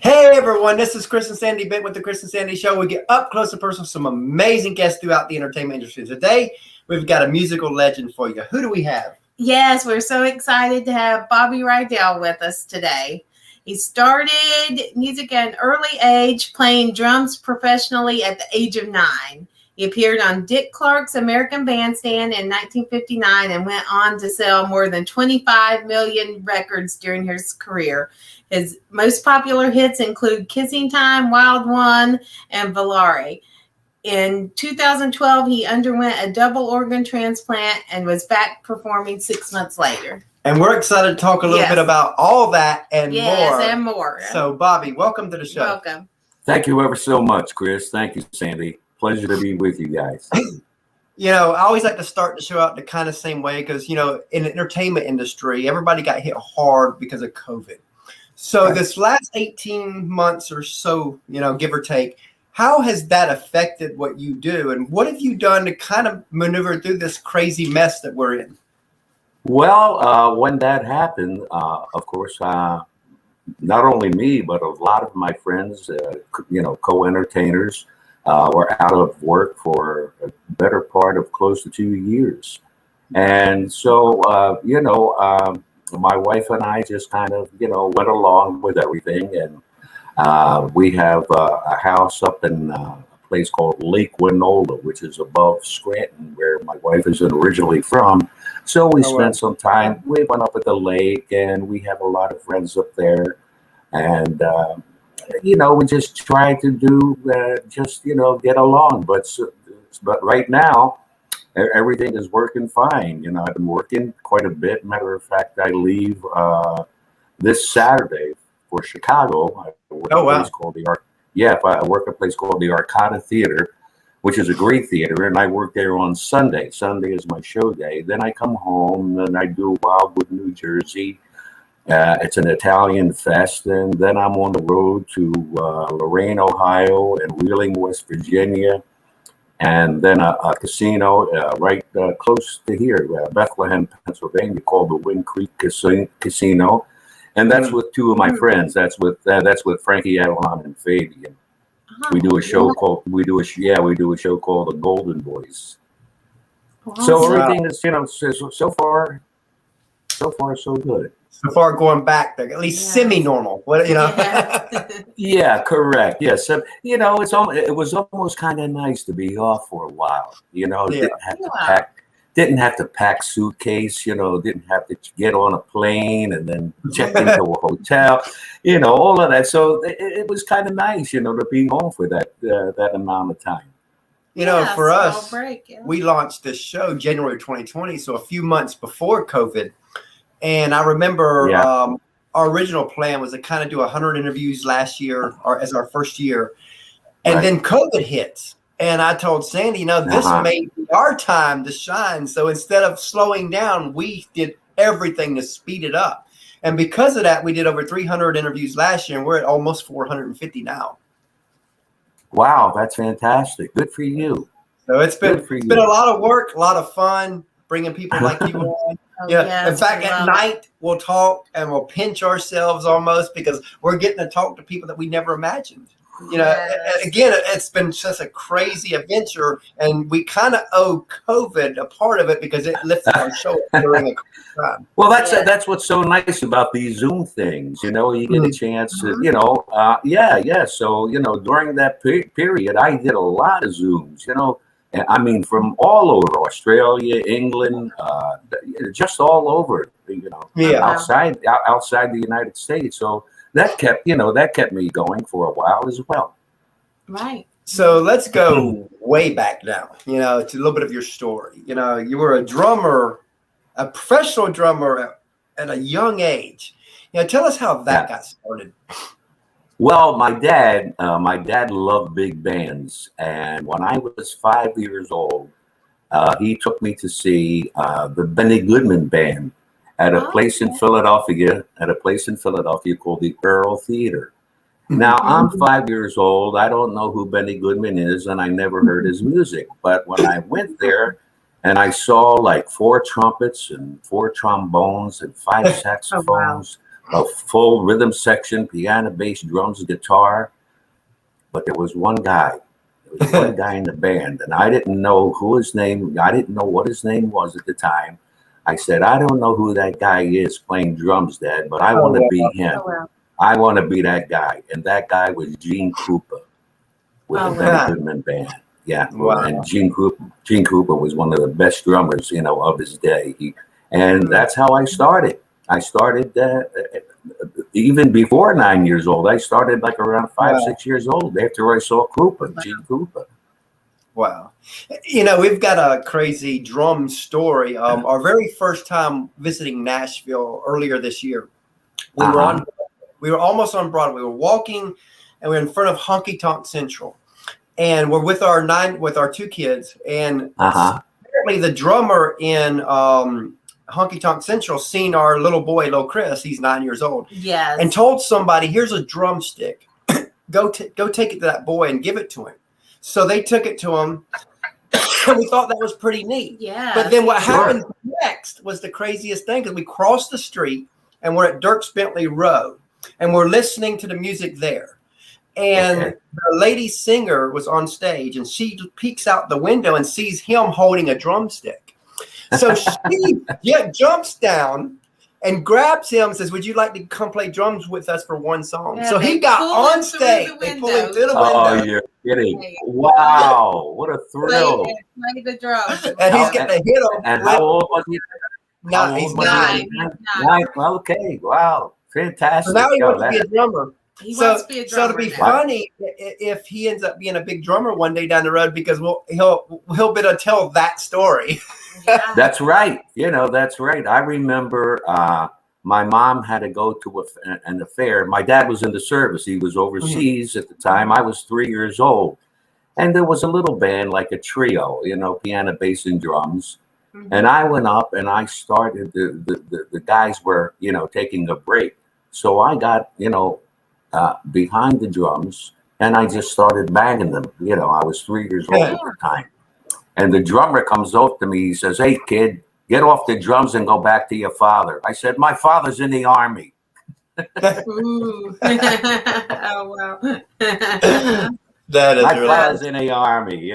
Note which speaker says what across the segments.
Speaker 1: Hey everyone, this is Chris and Sandy Bent with the Chris and Sandy Show. We get up close and personal with some amazing guests throughout the entertainment industry. Today, we've got a musical legend for you. Who do we have?
Speaker 2: Yes, we're so excited to have Bobby Rydell with us today. He started music at an early age, playing drums professionally at the age of 9. He appeared on Dick Clark's American Bandstand in 1959 and went on to sell more than 25 million records during his career. His most popular hits include Kissin Time, Wild One, and Volare. In 2012, he underwent a double organ transplant and was back performing 6 months later.
Speaker 1: And we're excited to talk a little bit about all that and more.
Speaker 2: Yes, and more.
Speaker 1: So, Bobby, welcome to the show.
Speaker 2: Welcome.
Speaker 3: Thank you ever so much, Chris. Thank you, Sandy. Pleasure to be with you guys.
Speaker 1: You know, I always like to start the show out the kind of same way because, you know, in the entertainment industry, everybody got hit hard because of COVID. So this last 18 months or so, you know, give or take, how has that affected what you do? And what have you done to kind of maneuver through this crazy mess that we're in?
Speaker 3: Well, when that happened, of course, not only me, but a lot of my friends, co-entertainers, were out of work for a better part of close to 2 years. And so, my wife and I just kind of, went along with everything. And we have a house up in a place called Lake Winola, which is above Scranton, where my wife is originally from. So we spent some time, we went up at the lake, and we have a lot of friends up there. And, we just try to do, get along. But right now, everything is working fine. I've been working quite a bit. Matter of fact, I leave this Saturday for Chicago. I work at a place called I work at a place called the Arcada Theater, which is a great theater, and I work there on Sunday. Sunday is my show day. Then I come home and I do Wildwood, New Jersey. It's an Italian fest, and then I'm on the road to Lorain, Ohio, and Wheeling, West Virginia, and then a casino right close to here, Bethlehem, Pennsylvania, called the Wind Creek Casino. And that's with two of my friends. That's with Frankie Adelon and Fabian. We do a show called The Golden Boys. Wow. So everything is, so far so good.
Speaker 1: So far going back there, at least semi-normal.
Speaker 3: Yeah, correct. Yes, it was almost kind of nice to be off for a while. Didn't have to pack suitcase, didn't have to get on a plane and then check into a hotel, all of that. So it was kind of nice, to be home for that amount of time.
Speaker 1: For us, we launched this show January 2020, so a few months before COVID. And I remember our original plan was to kind of do 100 interviews last year as our first year. And then COVID hits. And I told Sandy, this may be our time to shine. So instead of slowing down, we did everything to speed it up. And because of that, we did over 300 interviews last year, and we're at almost 450 now.
Speaker 3: Wow, that's fantastic. Good for you.
Speaker 1: So it's been a lot of work, a lot of fun, bringing people like you on. In fact, at night, we'll talk and we'll pinch ourselves almost because we're getting to talk to people that we never imagined. Again, it's been such a crazy adventure, and we kind of owe COVID a part of it because it lifted our show during a time.
Speaker 3: Well, that's what's so nice about these Zoom things. You get a chance to, So, during that period, I did a lot of Zooms, I mean, from all over Australia, England, just all over, outside the United States. So that kept me going for a while as well.
Speaker 2: Right.
Speaker 1: So let's go way back now, to a little bit of your story. You were a drummer, a professional drummer at a young age. Tell us how that got started.
Speaker 3: Well, my dad loved big bands. And when I was 5 years old, he took me to see the Benny Goodman Band at a place in Philadelphia, called the Earl Theater. Now, I'm 5 years old. I don't know who Benny Goodman is, and I never heard his music. But when I went there and I saw like 4 trumpets and 4 trombones and 5 saxophones, a full rhythm section, piano, bass, drums, guitar. But there was one guy. There was one guy in the band, and I didn't know who his name. I didn't know what his name was at the time. I said, I don't know who that guy is playing drums, Dad, but I want to be him.
Speaker 2: Oh, wow.
Speaker 3: I want to be that guy. And that guy was Gene Krupa with the Benny Goodman Band. Yeah.
Speaker 1: Wow.
Speaker 3: And Gene Krupa was one of the best drummers, of his day. And that's how I started. I started even before 9 years old. I started like around 5, 6 years old after I saw Gene Krupa.
Speaker 1: Wow. We've got a crazy drum story. Our very first time visiting Nashville earlier this year, we were almost on Broadway. We were walking and we were in front of Honky Tonk Central. And we're with our 2 kids. And apparently the drummer in Honky Tonk Central seen our little boy, Lo Chris, he's 9 years old.
Speaker 2: Yes.
Speaker 1: And told somebody, here's a drumstick. Go take it to that boy and give it to him. So they took it to him. We thought that was pretty neat.
Speaker 2: Yeah.
Speaker 1: But then what happened next was the craziest thing, because we crossed the street and we're at Dierks Bentley Road and we're listening to the music there. And the lady singer was on stage and she peeks out the window and sees him holding a drumstick. So she jumps down and grabs him and says, would you like to come play drums with us for one song?
Speaker 2: Yeah,
Speaker 1: so he got on stage. They pull him through the window.
Speaker 3: Oh, you're kidding. Wow. What a thrill.
Speaker 2: Play the drums.
Speaker 1: And he's getting to hit him.
Speaker 3: And how old was he?
Speaker 1: No, he's 9.
Speaker 3: 9. Okay. Wow. Fantastic.
Speaker 1: So now he wants to be a drummer.
Speaker 2: He wants to be a drummer.
Speaker 1: So to be funny, if he ends up being a big drummer one day down the road, because he'll be able to tell that story.
Speaker 2: Yeah.
Speaker 3: That's right. That's right. I remember my mom had to go to an affair. My dad was in the service. He was overseas at the time. I was 3 years old. And there was a little band, like a trio, piano, bass, and drums. And I went up and I started, the guys were, taking a break. So I got, behind the drums and I just started banging them. I was 3 years old at the time. And the drummer comes up to me. He says, hey, kid, get off the drums and go back to your father. I said, my father's in the Army.
Speaker 2: Oh, wow.
Speaker 1: That is
Speaker 3: my father's in the Army,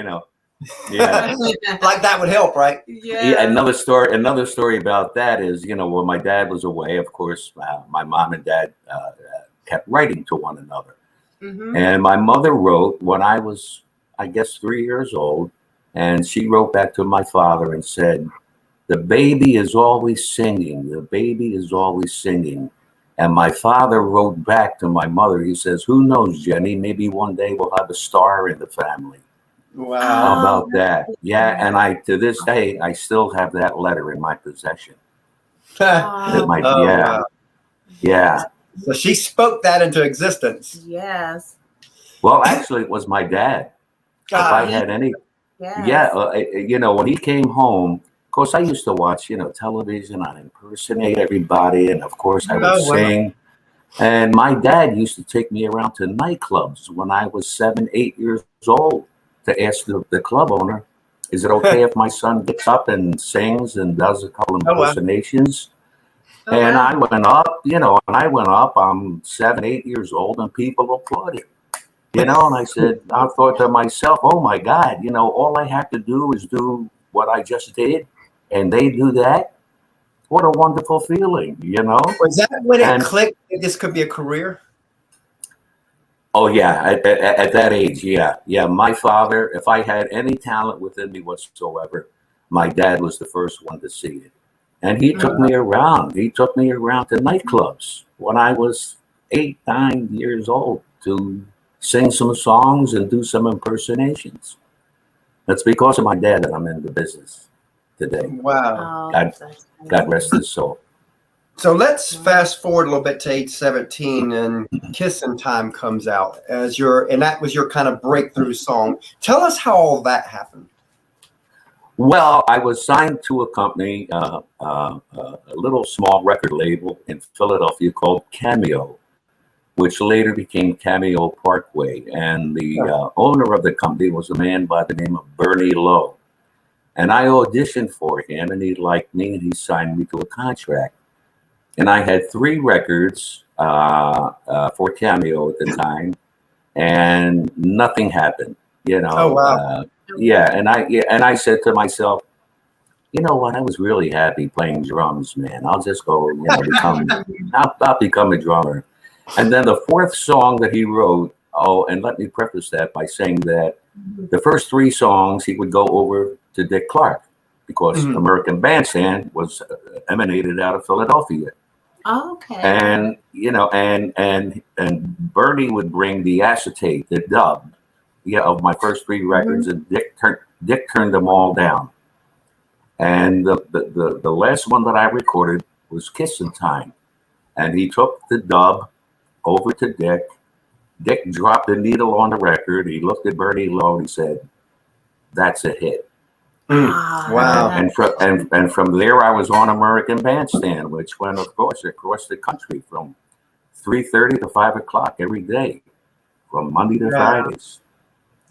Speaker 3: Yeah.
Speaker 1: Like that would help, right?
Speaker 2: Yeah.
Speaker 3: Another story about that is, when my dad was away, of course, my mom and dad kept writing to one another. And my mother wrote when I was, I guess, 3 years old. And she wrote back to my father and said, the baby is always singing. The baby is always singing. And my father wrote back to my mother. He says, who knows, Jenny, maybe one day we'll have a star in the family.
Speaker 1: Wow.
Speaker 3: How about that? Yeah. And to this day, I still have that letter in my possession.
Speaker 1: Wow.
Speaker 3: Yeah.
Speaker 1: So she spoke that into existence.
Speaker 2: Yes.
Speaker 3: Well, actually, it was my dad. If I had any...
Speaker 2: Yes.
Speaker 3: When he came home, of course, I used to watch, television. I'd impersonate everybody. And of course, I would sing. And my dad used to take me around to nightclubs when I was 7, 8 years old to ask the club owner, is it okay if my son gets up and sings and does a couple of impersonations? And I went up, I'm 7, 8 years old and people applauded. And I thought to myself, oh my God, all I have to do is do what I just did and they do that. What a wonderful feeling,
Speaker 1: Was that when it clicked that this could be a career?
Speaker 3: Oh yeah, at that age, yeah. My father, if I had any talent within me whatsoever, my dad was the first one to see it. And he took me around. He took me around to nightclubs when I was 8, 9 years old to sing some songs and do some impersonations. That's because of my dad that I'm in the business today.
Speaker 1: Wow.
Speaker 3: God rest his soul.
Speaker 1: So let's fast forward a little bit to age 17 and Kissin Time comes out and that was your kind of breakthrough song. Tell us how all that happened.
Speaker 3: Well, I was signed to a company, a little small record label in Philadelphia called Cameo, which later became Cameo Parkway. And the owner of the company was a man by the name of Bernie Lowe. And I auditioned for him, and he liked me, and he signed me to a contract. And I had 3 records for Cameo at the time, and nothing happened. You know.
Speaker 1: Oh wow.
Speaker 3: Yeah, and I said to myself, you know what? I was really happy playing drums, man. I'll just go, I'll become a drummer. And then the 4th song that he wrote. Oh, and let me preface that by saying that the first 3 songs he would go over to Dick Clark, because American Bandstand was emanated out of Philadelphia.
Speaker 2: Okay.
Speaker 3: And and Bernie would bring the acetate, the dub, of my first 3 records, and Dick turned them all down. And the last one that I recorded was Kissin Time, and he took the dub over to Dick. Dick dropped the needle on the record. He looked at Bernie Lowe and he said, "That's a hit."
Speaker 1: Wow.
Speaker 3: And from there, I was on American Bandstand, which went, of course, across the country from 3:30 to 5 o'clock every day, from Monday to Fridays.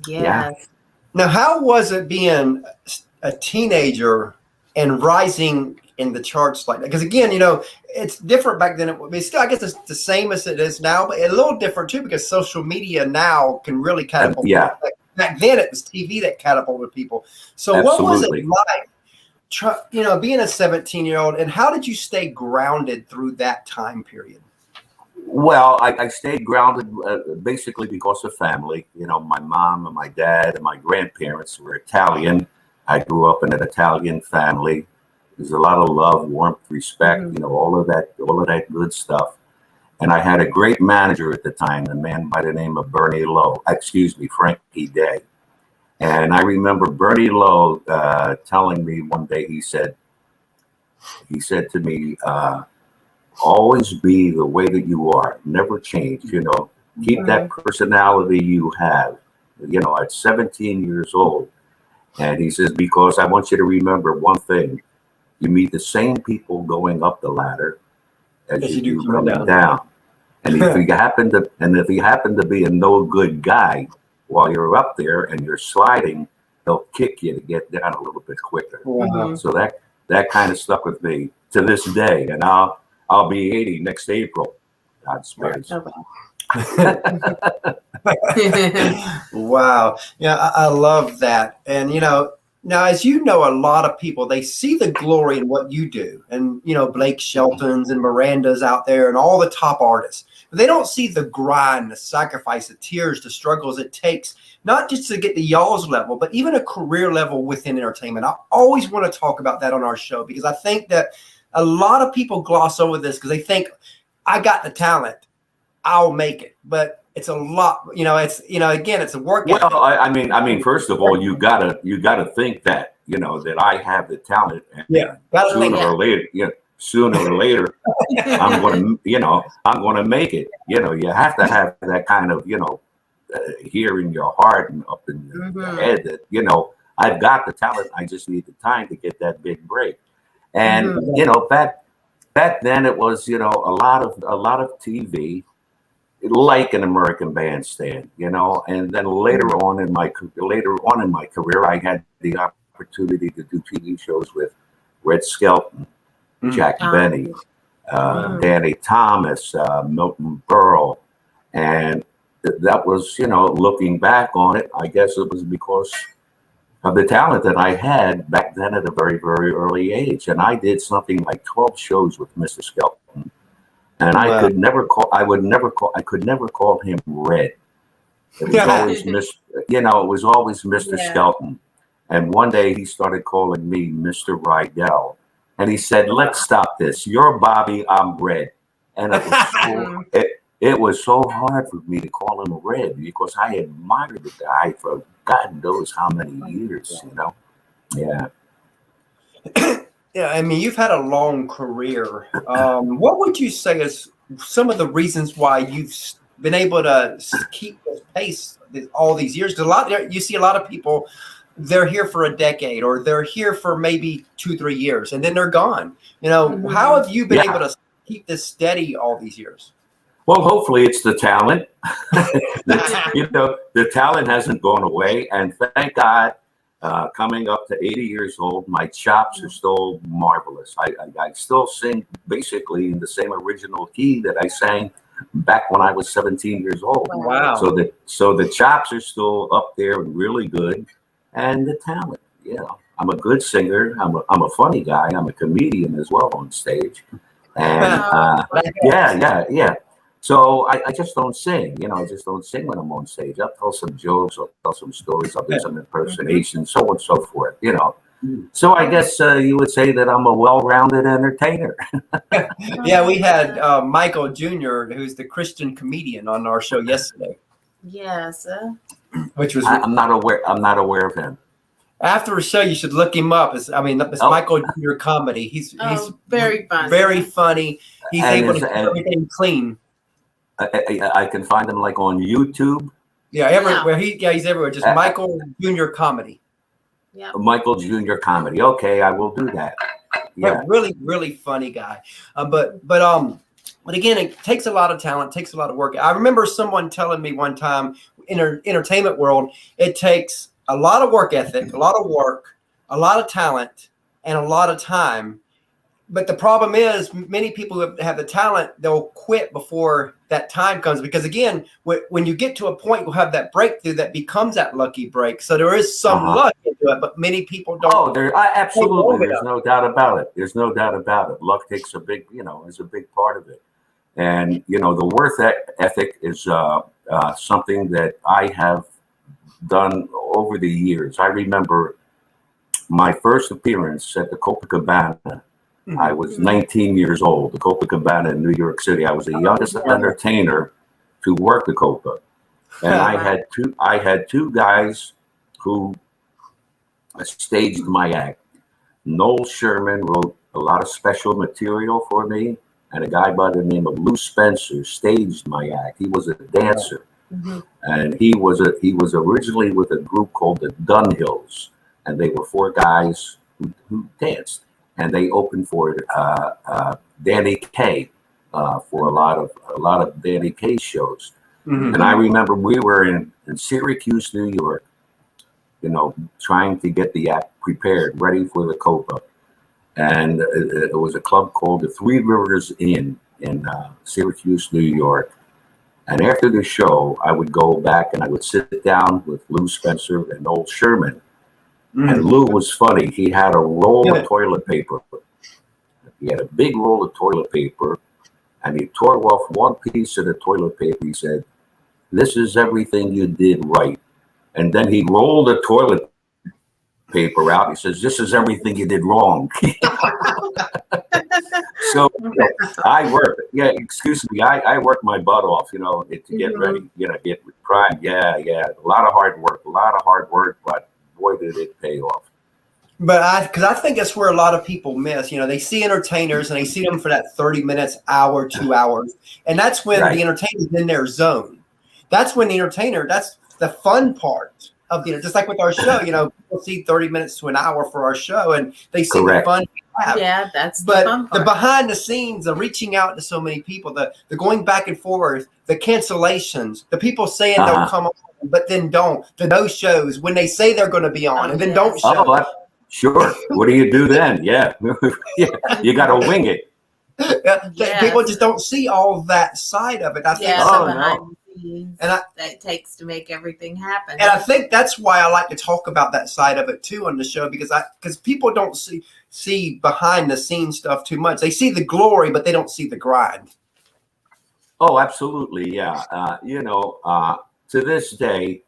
Speaker 2: Yeah.
Speaker 1: Now, how was it being a teenager and rising in the charts like that? Because again, it's different back then. I guess it's the same as it is now, but a little different too, because social media now can really catapult. Back then, it was TV that catapulted people. So Absolutely. What was it like, being a 17-year-old, and how did you stay grounded through that time period?
Speaker 3: Well, I stayed grounded basically because of family. My mom and my dad and my grandparents were Italian. I grew up in an Italian family. There's a lot of love, warmth, respect, all of that good stuff. And I had a great manager at the time, a man by the name of Frankie Day. And I remember Bernie Lowe telling me one day, he said to me, always be the way that you are, never change, keep that personality you have, at 17 years old. And he says, because I want you to remember one thing, you meet the same people going up the ladder as you do coming down. And if you happen to be a no good guy while you're up there and you're sliding, they'll kick you to get down a little bit quicker.
Speaker 1: Wow.
Speaker 3: So that kind of stuck with me to this day, and I'll be 80 next April. God spares.
Speaker 1: Wow. Yeah, I love that. And now, as a lot of people, they see the glory in what you do, and Blake Shelton's and Miranda's out there and all the top artists. But they don't see the grind, the sacrifice, the tears, the struggles it takes, not just to get to y'all's level, but even a career level within entertainment. I always want to talk about that on our show, because I think that a lot of people gloss over this because they think, I got the talent, I'll make it. But it's a lot, again, it's a work.
Speaker 3: Well, I mean, first of all, you gotta think that, that I have the talent. And sooner or later, I'm gonna make it. You have to have that kind of, here in your heart and up in your head that, I've got the talent. I just need the time to get that big break. And back then it was, a lot of TV, like an American Bandstand, and then later on in my career, I had the opportunity to do TV shows with Red Skelton, Jack Benny, Danny Thomas, Milton Berle, and that was, looking back on it, I guess it was because of the talent that I had back then at a very, very early age. And I did something like 12 shows with Mr. Skelton. And I could never call him Red. It was always Mr. Skelton. And one day he started calling me Mr. Rydell. And he said, let's stop this. You're Bobby, I'm Red. And it was so hard for me to call him Red, because I admired the guy for God knows how many years, Yeah.
Speaker 1: Yeah, I mean, you've had a long career. What would you say is some of the reasons why you've been able to keep this pace all these years? Because you see a lot of people, they're here for a decade, or they're here for maybe 2-3 years, and then they're gone. How have you been able to keep this steady all these years?
Speaker 3: Well, hopefully it's the talent. The talent hasn't gone away, and thank God coming up to 80 years old, my chops are still marvelous. I still sing basically in the same original key that I sang back when I was 17 years old.
Speaker 1: Wow.
Speaker 3: So the chops are still up there and really good, and the talent. You know, I'm a good singer. I'm a funny guy. I'm a comedian as well on stage, and yeah. So I just don't sing. You know, I just don't sing when I'm on stage. I'll tell some jokes. I'll tell some stories. I'll do some impersonations, so on and so forth. You know. So I guess you would say that I'm a well-rounded entertainer.
Speaker 1: Yeah, we had Michael Jr., who's the Christian comedian, on our show yesterday.
Speaker 2: Yes.
Speaker 1: Which was
Speaker 3: I'm not aware of him.
Speaker 1: After a show, you should look him up. It's Michael Jr. comedy. He's
Speaker 2: very funny.
Speaker 1: Very funny. He's able to keep everything clean.
Speaker 3: I can find him like on YouTube.
Speaker 1: Yeah, everywhere. He's everywhere. Just Michael Jr. comedy.
Speaker 2: Yeah.
Speaker 3: Michael Jr. comedy. Okay, I will do that. Yeah,
Speaker 1: but really, really funny guy. But again, it takes a lot of talent, takes a lot of work. I remember someone telling me one time in our entertainment world, it takes a lot of work ethic, a lot of work, a lot of talent, and a lot of time. But the problem is, many people who have the talent, they'll quit before that time comes. Because again, when you get to a point, you'll have that breakthrough that becomes that lucky break. So there is some luck into it, but many people don't.
Speaker 3: Oh, absolutely. There's no doubt about it. There's no doubt about it. Luck takes is a big part of it. And, you know, the work ethic is something that I have done over the years. I remember my first appearance at the Copacabana. I was 19 years old, the Copacabana in New York City. I was the youngest entertainer to work the Copa. And I had two guys who staged my act. Noel Sherman wrote a lot of special material for me, and a guy by the name of Lou Spencer staged my act. He was a dancer. And he was originally with a group called the Dunhills, and they were four guys who danced. And they opened for Danny Kaye for a lot of Danny Kaye shows. And I remember we were in Syracuse, New York, you know, trying to get the act prepared, ready for the Copa. And it was a club called the Three Rivers Inn in Syracuse, New York. And after the show, I would go back and I would sit down with Lou Spencer and Noel Sherman. And Lou was funny. He had a roll of toilet paper. He had a big roll of toilet paper, and he tore off one piece of the toilet paper. He said, "This is everything you did right." And then he rolled the toilet paper out. He says, "This is everything you did wrong." So I worked. Yeah, excuse me. I worked my butt off, you know, to get ready. You know, get primed. Yeah. A lot of hard work. But boy, did it pay off.
Speaker 1: But because I think that's where a lot of people miss. You know, they see entertainers and they see them for that 30 minutes, hour, 2 hours. And that's when the entertainer's in their zone. That's when the entertainer, that's the fun part of the, just like with our show, you know, people see 30 minutes to an hour for our show and they see the fun we have.
Speaker 2: Yeah, that's
Speaker 1: the
Speaker 2: fun part.
Speaker 1: The behind the scenes, the reaching out to so many people, the going back and forth, the cancellations, the people saying they'll come on, but then don't. The no shows when they say they're going to be on and then don't show.
Speaker 3: Sure. What do you do then? Yeah. You got to wing it.
Speaker 1: People just don't see all that side of it. I think
Speaker 2: behind the scenes that it takes to make everything happen.
Speaker 1: And I think that's why I like to talk about that side of it too on the show, because people don't see behind the scenes stuff too much. They see the glory, but they don't see the grind.
Speaker 3: Oh, absolutely. Yeah. You know, to this day,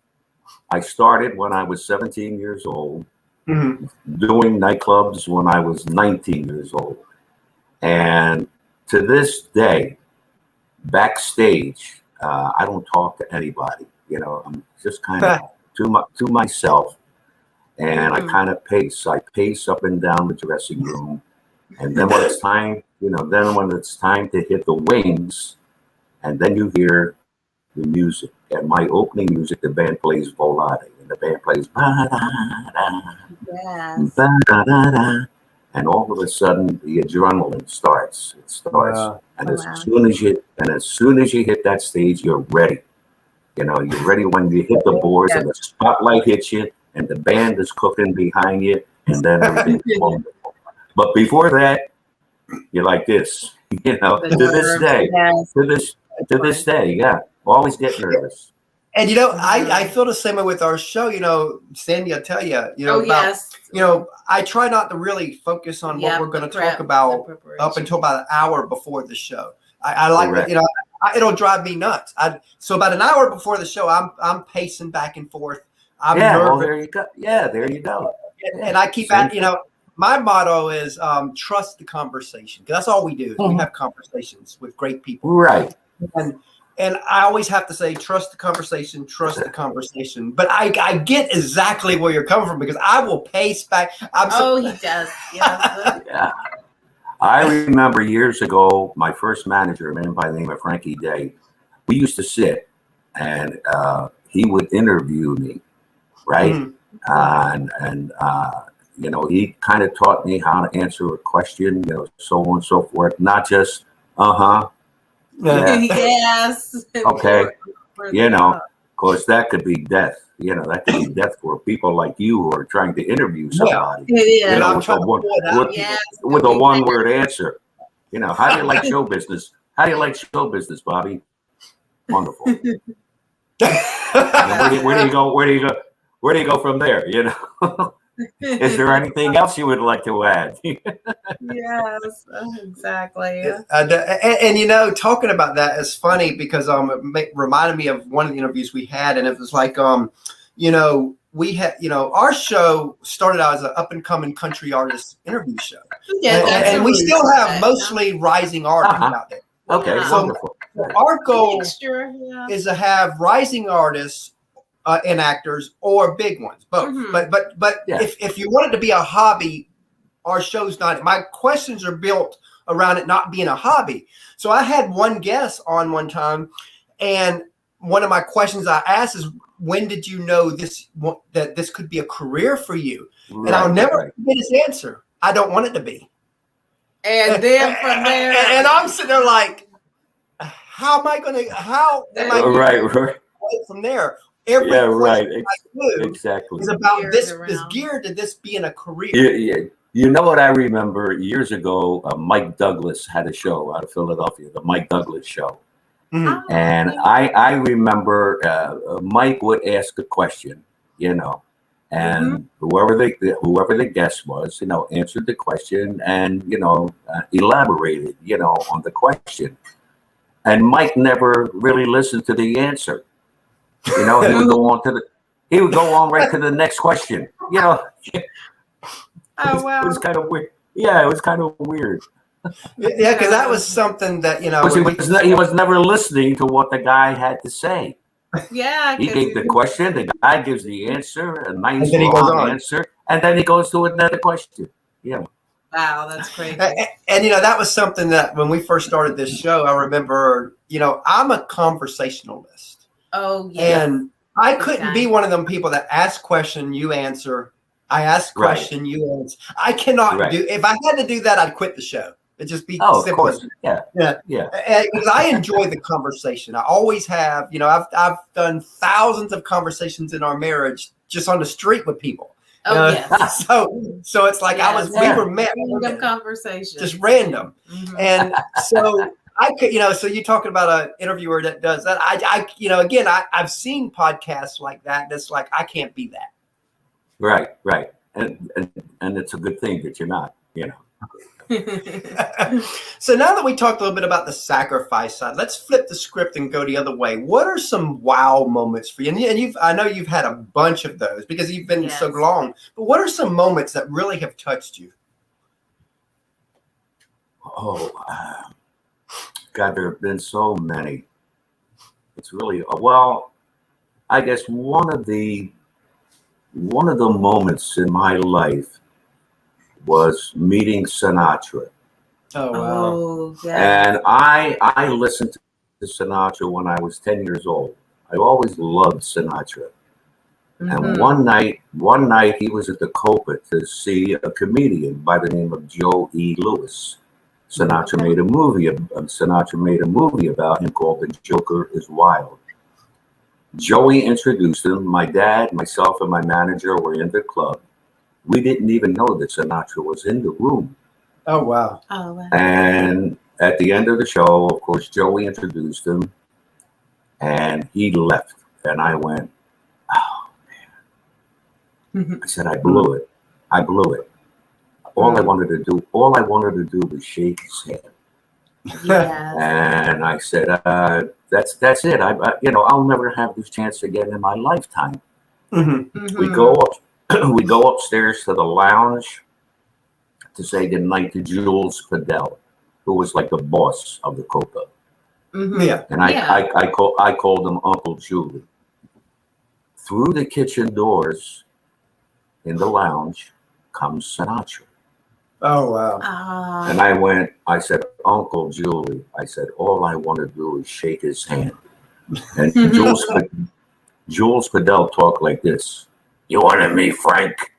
Speaker 3: I started when I was 17 years old, doing nightclubs when I was 19 years old. And to this day, backstage, I don't talk to anybody. You know, I'm just kind of to myself. And I kind of pace. I pace up and down the dressing room. And then when it's time, to hit the wings, and then you hear the music. And my opening music, the band plays Volare. And the band plays ba-da-da, and all of a sudden the adrenaline starts. It starts. And as soon as you hit that stage, you're ready. You know, you're ready when you hit the boards and the spotlight hits you and the band is cooking behind you, and then everything's wonderful. But before that, you're like this, to this day, to this day, yeah, always get nervous.
Speaker 1: And I feel the same way with our show. Sandy, I'll tell you, I try not to really focus on what we're going to talk about up until about an hour before the show. I like that, it'll drive me nuts. So about an hour before the show, I'm pacing back and forth. I'm nervous.
Speaker 3: Well, there you go. Yeah, there you go.
Speaker 1: And I keep at, my motto is trust the conversation, because that's all we do. Is we have conversations with great people.
Speaker 3: Right.
Speaker 1: And I always have to say, trust the conversation. But I get exactly where you're coming from, because I will pace back.
Speaker 2: He does. Yeah.
Speaker 3: Yeah. I remember years ago, my first manager, a man by the name of Frankie Day, we used to sit and he would interview me, right? And he kind of taught me how to answer a question, so on and so forth. Not just,
Speaker 2: Yes.
Speaker 3: Okay. Of course, that could be death. That could be death for people like you who are trying to interview somebody.
Speaker 2: Yeah.
Speaker 3: With a one-word answer. How do you like show business? How do you like show business, Bobby? Wonderful. Where do you go? Where do you go from there? Is there anything else you would like to add?
Speaker 2: Yes, exactly.
Speaker 1: And talking about that is funny, because it reminded me of one of the interviews we had, and it was like we had our show started out as an up and coming country artist interview show, and we still have mostly rising artists out there.
Speaker 3: Okay, wonderful.
Speaker 1: Our goal is to have rising artists and actors, or big ones, both. But if you want it to be a hobby, our show's not. My questions are built around it not being a hobby. So I had one guest on one time, and one of my questions I asked is, when did you know that this could be a career for you? Right, and I'll never get his answer. I don't want it to be.
Speaker 2: And then from there,
Speaker 1: and I'm sitting there like, how am I from there? Every
Speaker 3: exactly.
Speaker 1: is about this, is geared to this being a career.
Speaker 3: You know what I remember years ago? Mike Douglas had a show out of Philadelphia, the Mike Douglas Show. And I remember Mike would ask a question, and whoever the guest was, answered the question and, elaborated, on the question. And Mike never really listened to the answer. He would go on right to the next question.
Speaker 2: Oh, wow.
Speaker 3: It was kind of weird. Yeah, it was kind of weird.
Speaker 1: Yeah, because that was something that,
Speaker 3: he was never listening to what the guy had to say.
Speaker 2: Yeah.
Speaker 3: He gave the question, the guy gives the answer, a nice long answer, and then he goes to another question. Yeah.
Speaker 2: Wow, that's crazy.
Speaker 1: And that was something that when we first started this show, I remember, I'm a conversationalist.
Speaker 2: Oh, yeah.
Speaker 1: And I couldn't be one of them people that ask question, you answer. I ask question, you answer. I cannot do. If I had to do that, I'd quit the show. It'd just be simple.
Speaker 3: Of course. Yeah.
Speaker 1: Because I enjoy the conversation. I always have. I've done thousands of conversations in our marriage just on the street with people.
Speaker 2: Oh, yes.
Speaker 1: So it's like we were met.
Speaker 2: Random conversations.
Speaker 1: Just random. And so I could, so you're talking about an interviewer that does that. I've seen podcasts like that. That's like, I can't be that.
Speaker 3: Right. And it's a good thing that you're not,
Speaker 1: So now that we talked a little bit about the sacrifice side, let's flip the script and go the other way. What are some wow moments for you? And I know you've had a bunch of those because you've been so long, but what are some moments that really have touched you?
Speaker 3: Oh, God, there have been so many. It's really, I guess one of the moments in my life was meeting Sinatra.
Speaker 1: Oh, wow.
Speaker 2: Oh, yeah.
Speaker 3: And I listened to Sinatra when I was 10 years old. I always loved Sinatra. And one night he was at the Copa to see a comedian by the name of Joe E. Lewis. Sinatra made a movie about him called The Joker is Wild. Joey introduced him. My dad, myself, and my manager were in the club. We didn't even know that Sinatra was in the room.
Speaker 1: Oh, wow.
Speaker 2: Oh, wow.
Speaker 3: And at the end of the show, of course, Joey introduced him, and he left. And I went, oh, man. I said, I blew it. I blew it. All I wanted to do was shake his hand.
Speaker 2: Yes.
Speaker 3: And I said, that's it. I'll never have this chance again in my lifetime. We go upstairs to the lounge to say goodnight to Jules Rydell, who was like the boss of the Copa.
Speaker 1: Yeah.
Speaker 3: And I called him Uncle Julie. Through the kitchen doors in the lounge comes Sinatra.
Speaker 1: Oh, wow.
Speaker 3: And I said, Uncle Julie, I said, all I want to do is shake his hand. And Jules Rydell talked like this. You want to meet Frank?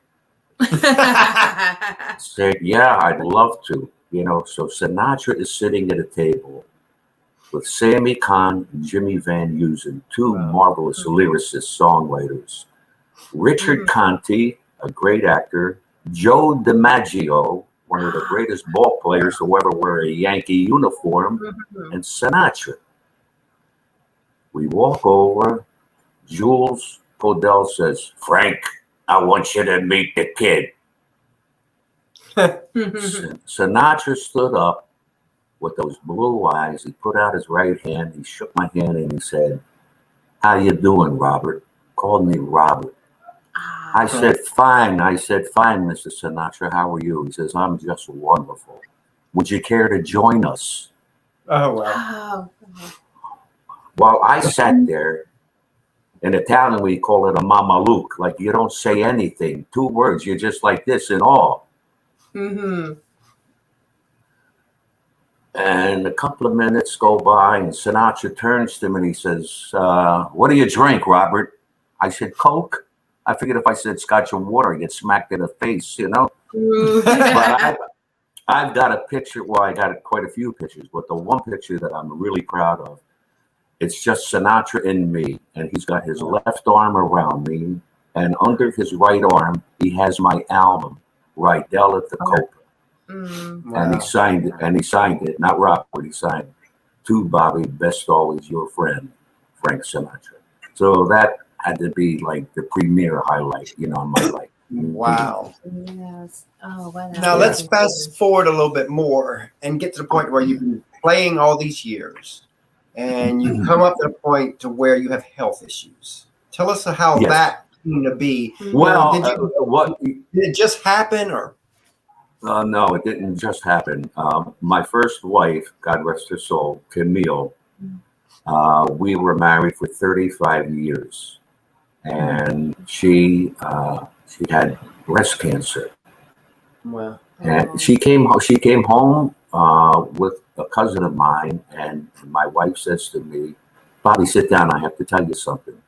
Speaker 3: I said, yeah, I'd love to. So Sinatra is sitting at a table with Sammy Kahn and Jimmy Van Heusen, two marvelous lyricists, songwriters. Richard Conte, a great actor. Joe DiMaggio, one of the greatest ball players to ever wear a Yankee uniform, and Sinatra. We walk over. Jules Rydell says, Frank, I want you to meet the kid. Sinatra stood up with those blue eyes. He put out his right hand. He shook my hand and he said, how you doing, Robert? Called me Robert. I said, fine. Mr. Sinatra, how are you? He says, I'm just wonderful. Would you care to join us?
Speaker 1: Oh, wow.
Speaker 3: Well, I sat there. In Italian, we call it a mamaluke. Like, you don't say anything. 2 words. You're just like this in awe. And a couple of minutes go by, and Sinatra turns to me and he says, what do you drink, Robert? I said, Coke. I figured if I said scotch and water, I get smacked in the face, But I've got a picture. Well, I got quite a few pictures, but the one picture that I'm really proud of, it's just Sinatra and me, and he's got his left arm around me, and under his right arm, he has my album, Rydell at the Copa. And he signed it, not Robert, he signed it. To Bobby, best always your friend, Frank Sinatra. So that had to be like the premier highlight, in my life.
Speaker 1: Wow.
Speaker 2: Yes. Oh, wow.
Speaker 1: Now let's fast forward a little bit more and get to the point where you've been playing all these years and you come up to the point to where you have health issues. Tell us how that came to be.
Speaker 3: Well,
Speaker 1: did it just happen or?
Speaker 3: No, it didn't just happen. My first wife, God rest her soul, Camille, we were married for 35 years. And she had breast cancer.
Speaker 1: Wow.
Speaker 3: And she came home with a cousin of mine, and my wife says to me, Bobby, sit down, I have to tell you something.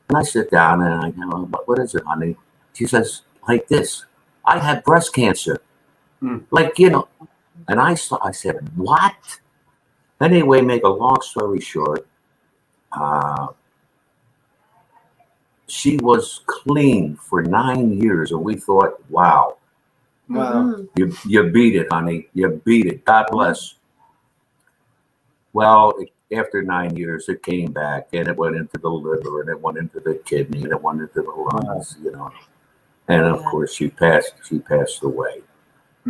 Speaker 3: And I sit down and I go, what is it, honey? She says, like this, I had breast cancer. Like, and I said, what? Anyway, make a long story short, she was clean for 9 years, and we thought, wow, you beat it, honey. You beat it. God bless. Well, after 9 years, it came back, and it went into the liver, and it went into the kidney, and it went into the lungs, And of course, she passed away.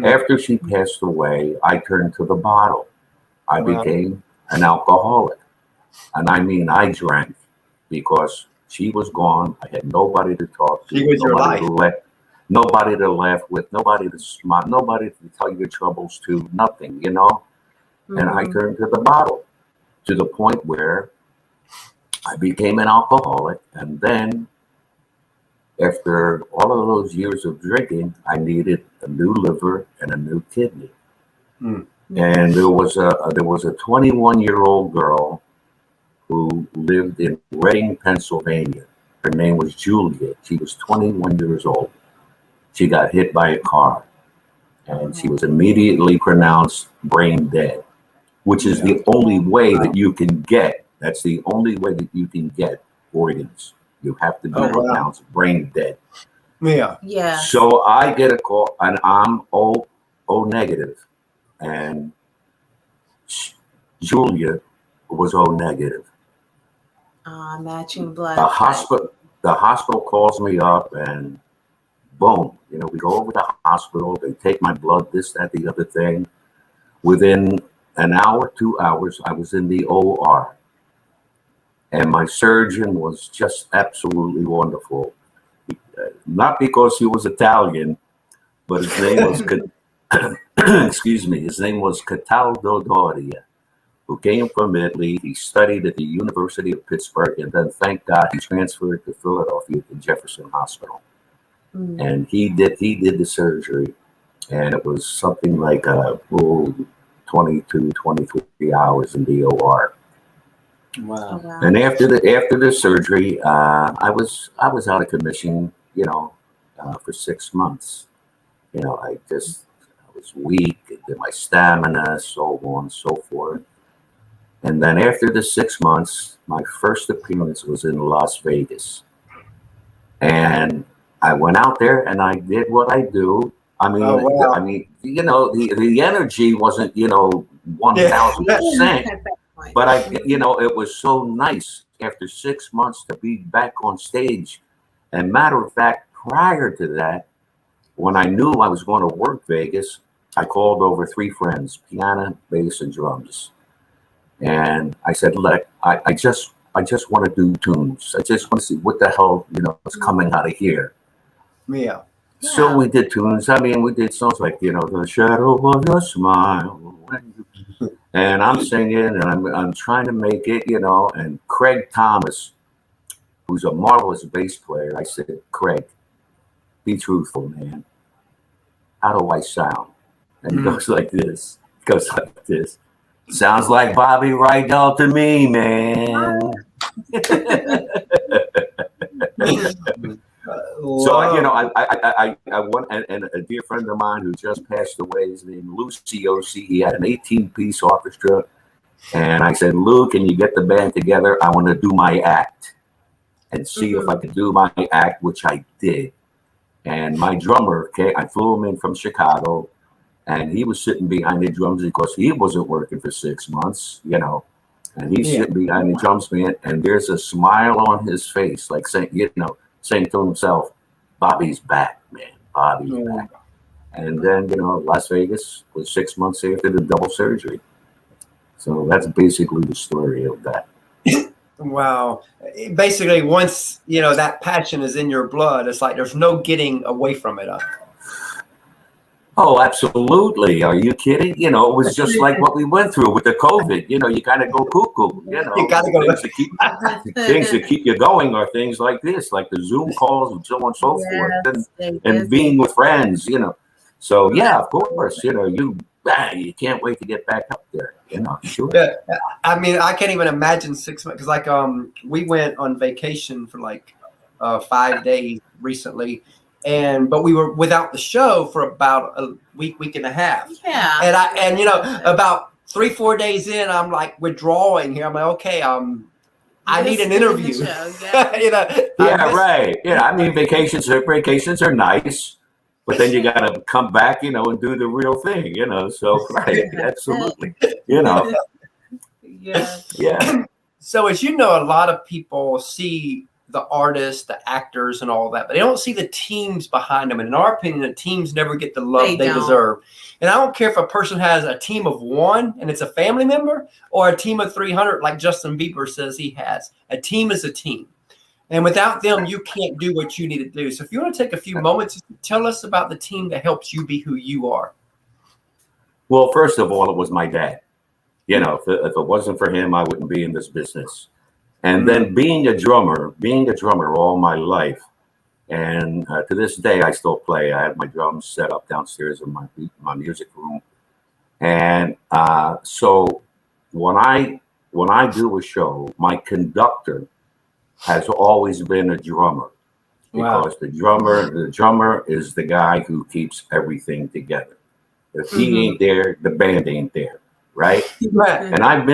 Speaker 3: After she passed away, I turned to the bottle. I became an alcoholic. And I mean, I drank because she was gone. I had nobody to talk to.
Speaker 1: She was your life.
Speaker 3: Nobody to laugh with, nobody to smile, nobody to tell your troubles to, nothing, And I turned to the bottle to the point where I became an alcoholic. And then after all of those years of drinking, I needed a new liver and a new kidney. And there was a 21-year-old girl who lived in Reading, Pennsylvania. Her name was Julia. She was 21 years old. She got hit by a car, and she was immediately pronounced brain dead, which is the only way that you can get. That's the only way that you can get organs. You have to be pronounced brain dead.
Speaker 1: Yeah.
Speaker 2: Yeah.
Speaker 3: So I get a call, and I'm O negative, and Julia was O negative.
Speaker 2: Matching blood.
Speaker 3: The hospital calls me up, and boom, we go over to the hospital. They take my blood, this, that, the other thing. Within an hour, 2 hours, I was in the OR. And my surgeon was just absolutely wonderful. Not because he was Italian, but his name was, excuse me, his name was Cataldo Doria, who came from Italy. He studied at the University of Pittsburgh, and then, thank God, he transferred to Philadelphia to Jefferson Hospital. And he did the surgery, and it was something like 22, 23 hours in the OR.
Speaker 1: Wow.
Speaker 3: And after the surgery, I was out of commission, for 6 months. I was weak, my stamina, so on and so forth. And then after the 6 months, my first appearance was in Las Vegas. And I went out there and I did what I do. I mean, the energy wasn't, 1000%. But it was so nice after 6 months to be back on stage. And matter of fact, prior to that, when I knew I was going to work Vegas, I called over 3 friends, piano, bass, and drums. And I said, look, I just want to do tunes. I just want to see what the hell, is coming out of here.
Speaker 1: Yeah.
Speaker 3: So we did tunes. I mean, we did songs like, The Shadow of Your Smile. And I'm singing, and I'm trying to make it, and Craig Thomas, who's a marvelous bass player, I said, Craig, be truthful, man. How do I sound? And he goes like this. Sounds like Bobby Rydell to me, man. So, I went, and a dear friend of mine who just passed away, his name Lucy O.C., he had an 18-piece orchestra. And I said, Lou, can you get the band together? I want to do my act and see if I could do my act, which I did. And my drummer, I flew him in from Chicago, and he was sitting behind the drums because he wasn't working for 6 months, and he's sitting behind the drums, man, and there's a smile on his face, like saying to himself, Bobby's back, man. Bobby's back. And then, Las Vegas was 6 months after the double surgery. So that's basically the story of that.
Speaker 1: Wow. Basically, once, that passion is in your blood, it's like there's no getting away from it.
Speaker 3: Oh, absolutely. Are you kidding? It was just like what we went through with the COVID. You got to go cuckoo.
Speaker 1: You got to go.
Speaker 3: Things that keep you going are things like this, like the Zoom calls and so on and so forth, and being with friends. So yeah, of course. You can't wait to get back up there. Sure.
Speaker 1: Yeah, I mean, I can't even imagine 6 months because we went on vacation for 5 days recently. But we were without the show for about a week and a half.
Speaker 2: Yeah.
Speaker 1: And about 3-4 days in, I'm like withdrawing here. I'm like, okay, I need an interview.
Speaker 3: Right. I mean, vacations are nice, but then you got to come back, and do the real thing, So right, absolutely, Yeah.
Speaker 1: So as you know, a lot of people see the artists, the actors, and all that, but they don't see the teams behind them. And in our opinion, the teams never get the love they deserve. And I don't care if a person has a team of 1 and it's a family member, or a team of 300 like Justin Bieber says he has. A team is a team. And without them, you can't do what you need to do. So if you want to take a few moments, tell us about the team that helps you be who you are.
Speaker 3: Well, first of all, it was my dad. If it wasn't for him, I wouldn't be in this business. And then being a drummer all my life, and to this day I still play. I have my drums set up downstairs in my music room, and so when I do a show, my conductor has always been a drummer, because the drummer is the guy who keeps everything together. If he ain't there, the band ain't there. Right.
Speaker 1: Right.
Speaker 3: And I've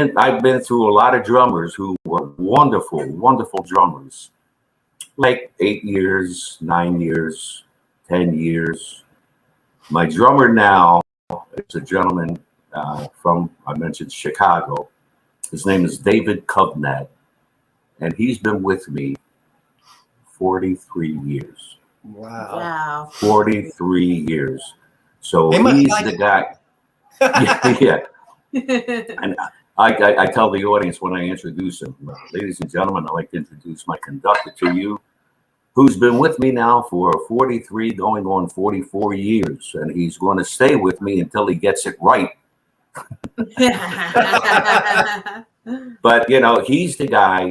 Speaker 3: been through a lot of drummers who were wonderful, wonderful drummers. Like 8 years, 9 years, 10 years. My drummer now is a gentleman from, I mentioned, Chicago. His name is David Cubnat, and he's been with me 43 years.
Speaker 2: Wow.
Speaker 3: 43 years. So he's the guy. Yeah. And I tell the audience when I introduce him, ladies and gentlemen, I'd like to introduce my conductor to you, who's been with me now for 43, going on 44 years. And he's going to stay with me until he gets it right. But, you know, he's the guy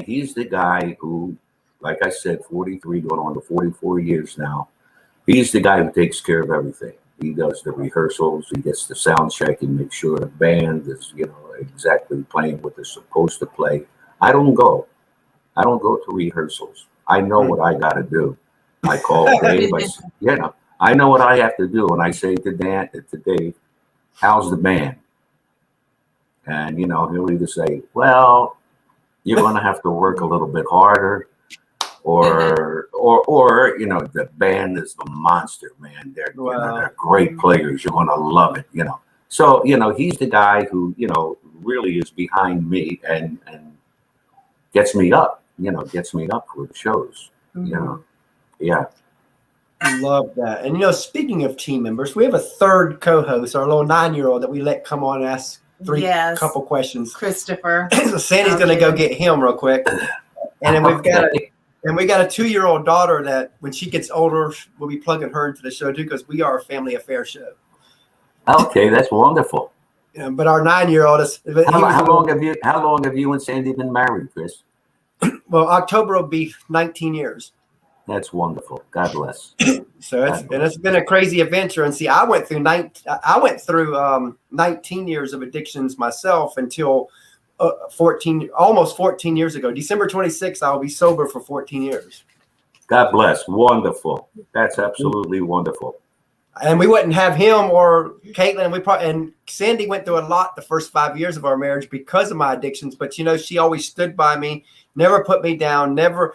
Speaker 3: who, like I said, 43 going on to 44 years now. He's the guy who takes care of everything. He does the rehearsals. He gets the sound check and makes sure the band is, you know, exactly playing what they're supposed to play. I don't go to rehearsals. I know what I got to do. I call Dave. I know what I have to do. And I say to Dave, how's the band? And, you know, he'll either say, well, you're going to have to work a little bit harder. Or, you know, the band is the monster, man. They're, you know, they're great players. You're going to love it, you know. So, you know, he's the guy who, you know, really is behind me and gets me up, you know, for the shows, you know. Yeah.
Speaker 1: I love that. And, you know, speaking of team members, we have a third co-host, our little 9-year-old that we let come on and ask couple questions.
Speaker 2: Christopher.
Speaker 1: So Sandy's going to go get him real quick. And then we got a 2-year-old daughter that when she gets older, we'll be plugging her into the show too, because we are a family affair show.
Speaker 3: Okay, that's wonderful.
Speaker 1: Yeah, but our 9-year-old is.
Speaker 3: How long have you and Sandy been married, Chris?
Speaker 1: Well, October will be 19 years.
Speaker 3: That's wonderful. God bless.
Speaker 1: So it's been a crazy adventure. And see, I went through 19 years of addictions myself until almost 14 years ago. December 26th, I'll be sober for 14 years.
Speaker 3: God bless. Wonderful. That's absolutely wonderful.
Speaker 1: And we wouldn't have him or Caitlin. And Sandy went through a lot the first 5 years of our marriage because of my addictions. But, you know, she always stood by me, never put me down, never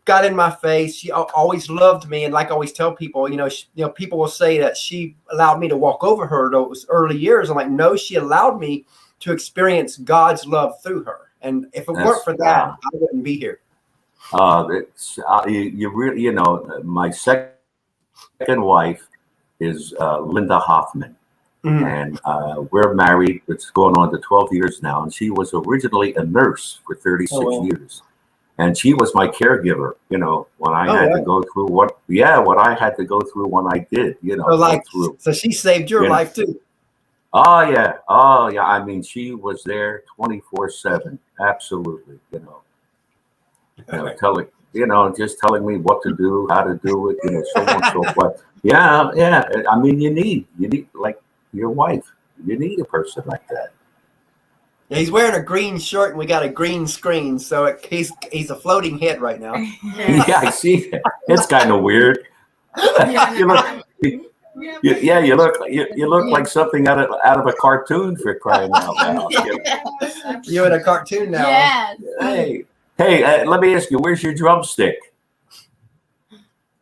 Speaker 1: got in my face. She always loved me. And like I always tell people, you know, people will say that she allowed me to walk over her those early years. I'm like, no, she allowed me to experience God's love through her. And if it weren't for that, I wouldn't be here.
Speaker 3: You really, you know, my second wife is Linda Hoffman. And we're married. It's going on to 12 years now. And she was originally a nurse for 36 years. And she was my caregiver, you know, when I had to go through what I had to go through when I did, you know.
Speaker 1: So she saved your life too.
Speaker 3: Oh yeah. I mean, she was there 24/7. Absolutely, you know, just telling me what to do, how to do it, you know, so on and so forth. Yeah. I mean, you need like your wife. You need a person like that.
Speaker 1: Yeah, he's wearing a green shirt and we got a green screen, so he's a floating head right now.
Speaker 3: Yeah, I see that. It's kind of weird. You look like something out of a cartoon, for crying out loud.
Speaker 1: You're in a cartoon now.
Speaker 4: Yes.
Speaker 3: Hey, let me ask you, where's your drumstick?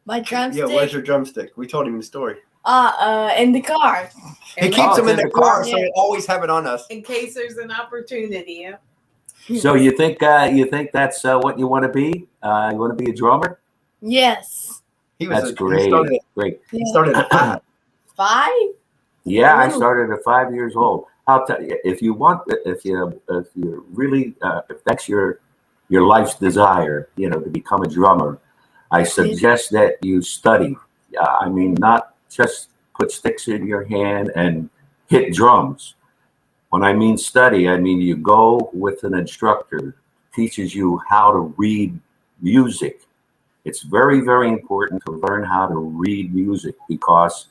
Speaker 4: My drumstick?
Speaker 1: Yeah, where's your drumstick? We told him the story.
Speaker 4: In the car.
Speaker 1: He keeps them in the car, so we always have it on us.
Speaker 2: In case there's an opportunity.
Speaker 3: So you think that's what you want to be? You want to be a drummer?
Speaker 4: Yes.
Speaker 3: That's great. Great.
Speaker 1: He started at 5.
Speaker 4: 5?
Speaker 3: Yeah, I started at 5 years old. I'll tell you, if that's your life's desire, you know, to become a drummer, I suggest that you study. I mean, not just put sticks in your hand and hit drums. When I mean study, I mean you go with an instructor, teaches you how to read music. It's very, very important to learn how to read music because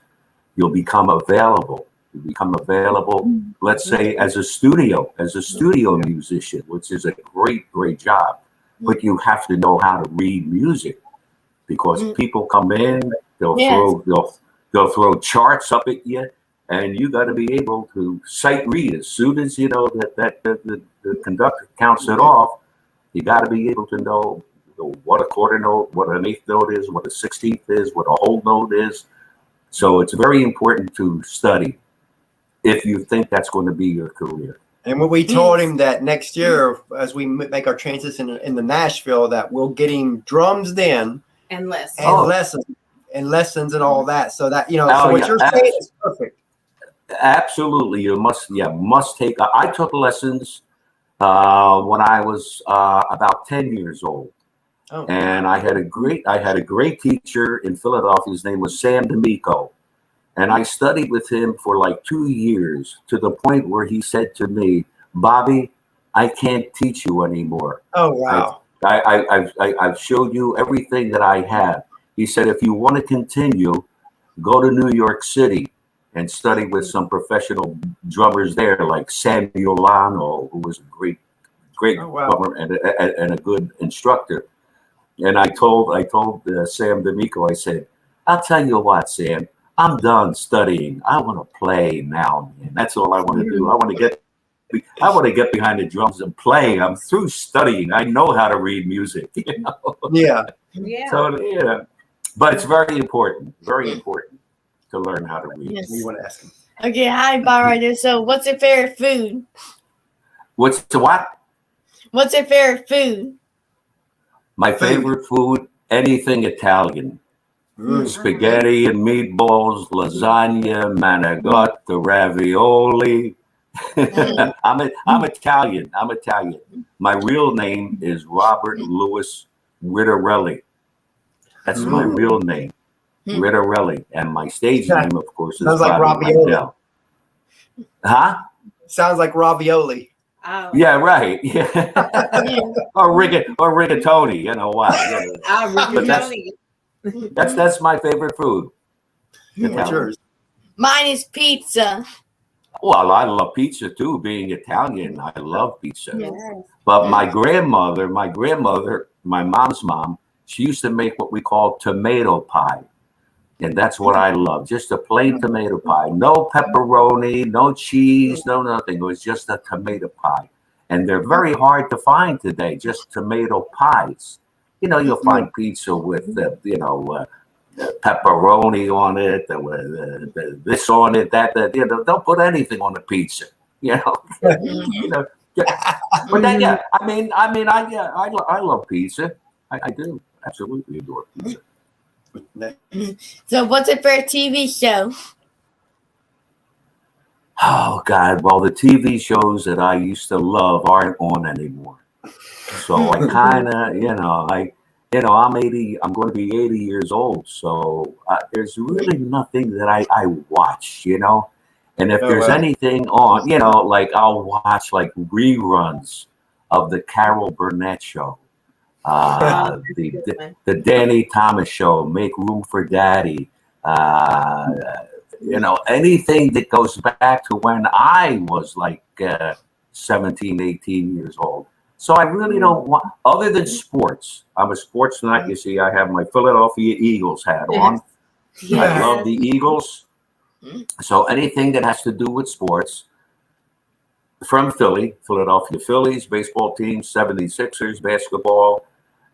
Speaker 3: you'll become available. You become available, let's say, as a studio musician, which is a great, great job. But you have to know how to read music because people come in, they'll throw charts up at you, and you got to be able to sight read as soon as you know that the conductor counts it off. You got to be able to know what a quarter note, what an eighth note is, what a 16th is, what a whole note is. So it's very important to study if you think that's going to be your career.
Speaker 1: And when we told him that next year, as we make our transition in the Nashville, that we'll get him drums then
Speaker 2: and lessons
Speaker 1: and all that. So that, so what you're saying is perfect.
Speaker 3: Absolutely. You must take, I took lessons when I was about 10 years old.
Speaker 1: Oh.
Speaker 3: And I had a great teacher in Philadelphia. His name was Sam D'Amico. And I studied with him for like 2 years, to the point where he said to me, Bobby, I can't teach you anymore.
Speaker 1: Oh, wow.
Speaker 3: I've showed you everything that I have. He said, if you want to continue, go to New York City and study with some professional drummers there, like Samuel Lano, who was a great drummer and a good instructor. And I told Sam D'Amico, I said, I'll tell you what, Sam, I'm done studying. I want to play now, man. That's all I want to do. I want to get behind the drums and play. I'm through studying. I know how to read music.
Speaker 1: Yeah.
Speaker 3: So but it's very important to learn how to read.
Speaker 4: Yes.
Speaker 1: We want to ask him.
Speaker 4: Okay, hi, Bob Ryder. So, what's your favorite food?
Speaker 3: What's what?
Speaker 4: What's your favorite food?
Speaker 3: My favorite food, anything Italian. Spaghetti and meatballs, lasagna, manicotti, ravioli. I'm Italian. My real name is Robert Louis Ridarelli. That's my real name, Ridarelli. And my stage name, of course, is Robert Riddell. Huh?
Speaker 1: Sounds like ravioli.
Speaker 2: Oh.
Speaker 3: Yeah, right. Yeah. or rigatoni, you know what?
Speaker 2: Rigatoni.
Speaker 3: That's my favorite food.
Speaker 1: What's yours?
Speaker 4: Mine is pizza.
Speaker 3: Well, I love pizza too. Being Italian, I love pizza.
Speaker 2: Yes.
Speaker 3: But my grandmother, my mom's mom, she used to make what we call tomato pie. And that's what I love. Just a plain tomato pie. No pepperoni, no cheese, no nothing. It was just a tomato pie. And they're very hard to find today, just tomato pies. You'll find pizza with, pepperoni on it, this on it, that. Don't put anything on the pizza. But then, I love pizza. I do. Absolutely adore pizza.
Speaker 4: So, what's your favorite TV show?
Speaker 3: Oh God! Well, the TV shows that I used to love aren't on anymore. So I kind of, I'm 80. I'm going to be 80 years old. So there's really nothing that I watch. And if there's anything on, like I'll watch like reruns of the Carol Burnett show. The Danny Thomas show, Make Room for Daddy, anything that goes back to when I was like 17, 18 years old. So I really don't want, other than sports. I'm a sports nut. You see, I have my Philadelphia Eagles hat on. Yes. I love the Eagles. So anything that has to do with sports, from Philadelphia Phillies, baseball team, 76ers, basketball,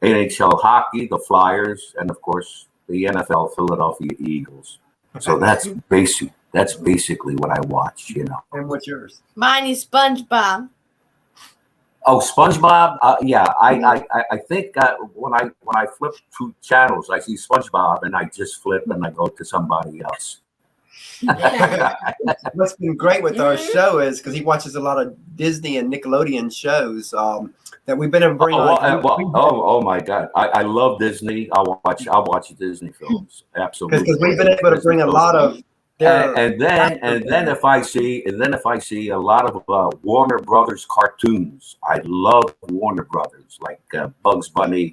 Speaker 3: NHL hockey, the Flyers, and of course the NFL Philadelphia Eagles. So that's basically what I watch,
Speaker 1: And what's yours?
Speaker 4: Mine is SpongeBob.
Speaker 3: Oh, SpongeBob. I think when I flip through channels, I see SpongeBob, and I just flip and I go to somebody else.
Speaker 1: What's been great with our show is because he watches a lot of Disney and Nickelodeon shows that we've been able to bring on.
Speaker 3: Oh my God! I love Disney. I'll watch Disney films. Absolutely,
Speaker 1: because we've been able to bring a lot of.
Speaker 3: And then if I see a lot of Warner Brothers cartoons, I love Warner Brothers, like Bugs Bunny,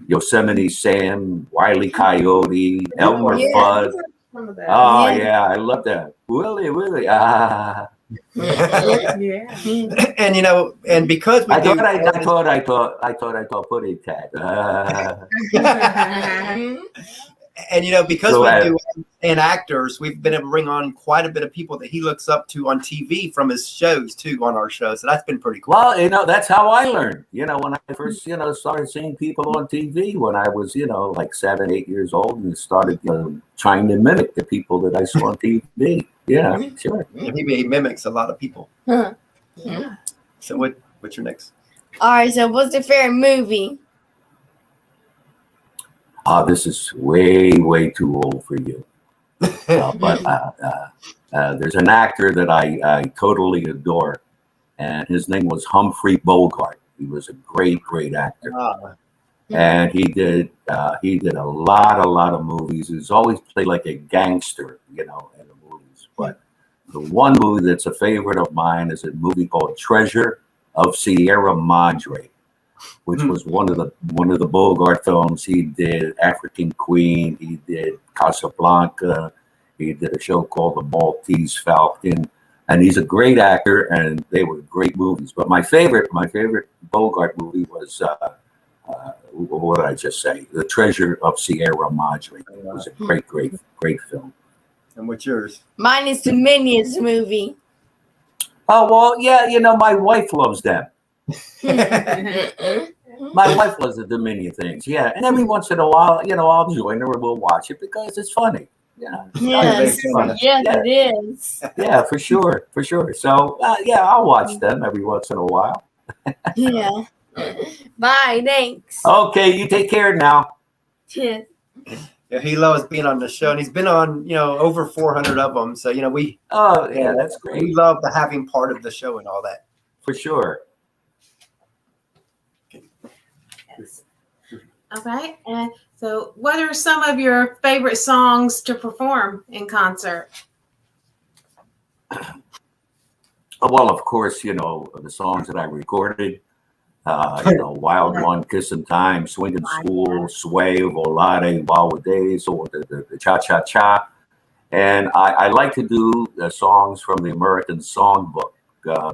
Speaker 3: Yosemite Sam, Wile E. Coyote, Elmer Fudd. Oh yeah, I love that. Willie.
Speaker 2: Yeah.
Speaker 1: And because we
Speaker 3: I thought putty cat.
Speaker 1: And because we do and actors, we've been able to bring on quite a bit of people that he looks up to on TV from his shows too, on our shows. So that's been pretty cool.
Speaker 3: Well, that's how I learned. When I first, started seeing people on TV when I was, like 7, 8 years old, and started trying to mimic the people that I saw on TV. Yeah, sure.
Speaker 1: He mimics a lot of people.
Speaker 4: Huh.
Speaker 2: Yeah.
Speaker 1: So what's your next?
Speaker 4: All right. So what's your favorite movie?
Speaker 3: This is way, way too old for you. But there's an actor that I totally adore, and his name was Humphrey Bogart. He was a great, great actor, and he did a lot of movies. He's always played like a gangster, in the movies. But the one movie that's a favorite of mine is a movie called Treasure of Sierra Madre, which was one of the Bogart films. He did African Queen, he did Casablanca, he did a show called The Maltese Falcon, and he's a great actor, and they were great movies. But my favorite Bogart movie was what did I just say? The Treasure of Sierra Madre. It was a great, great, great film.
Speaker 1: And what's yours?
Speaker 4: Mine is the Minions movie.
Speaker 3: Oh well, yeah, my wife loves them. My wife loves the Dominion things, yeah. And every once in a while, I'll join her and we'll watch it because it's funny. Yeah.
Speaker 4: Yes, it is.
Speaker 3: Yeah, for sure. So, I'll watch them every once in a while.
Speaker 4: Yeah. Bye, thanks.
Speaker 3: Okay, you take care now.
Speaker 4: Yeah.
Speaker 1: Yeah, he loves being on the show, and he's been on, over 400 of them. So, we.
Speaker 3: Oh, yeah, that's great.
Speaker 1: We love the having part of the show and all that.
Speaker 3: For sure.
Speaker 2: Yes. All right. And so what are some of your favorite songs to perform in concert?
Speaker 3: Well, of course, the songs that I recorded, Wild One, Kissin Time, Swingin School, Sway, Volare, Wild Days, or the Cha-Cha-Cha. And I like to do the songs from the American Songbook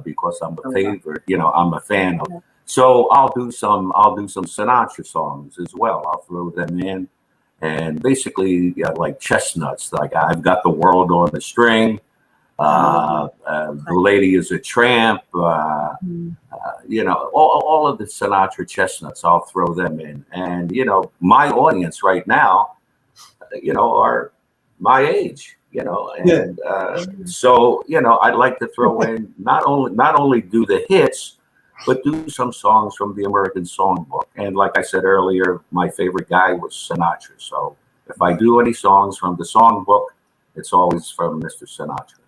Speaker 3: because I'm a favorite, I'm a fan of. So I'll do some Sinatra songs as well. I'll throw them in, and basically like chestnuts. Like I've got the world on the string. The lady is a tramp. All of the Sinatra chestnuts. I'll throw them in, and my audience right now, are my age. And so I'd like to throw in not only do the hits, but do some songs from the American Songbook. And like I said earlier, my favorite guy was Sinatra. So if I do any songs from the songbook, it's always from Mr. Sinatra.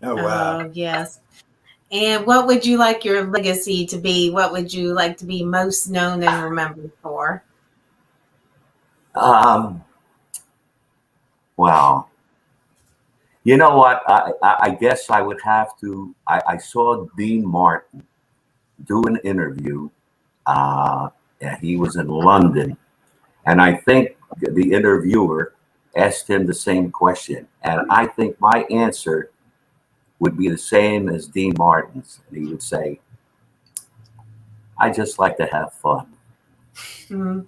Speaker 1: Oh, wow.
Speaker 2: Oh, yes. And what would you like your legacy to be? What would you like to be most known and remembered for?
Speaker 3: Well, you know what? I guess I would have to. I saw Dean Martin do an interview. He was in London, and I think the interviewer asked him the same question, and I think my answer would be the same as Dean Martin's. And he would say, "I just like to have fun."
Speaker 2: Mm-hmm.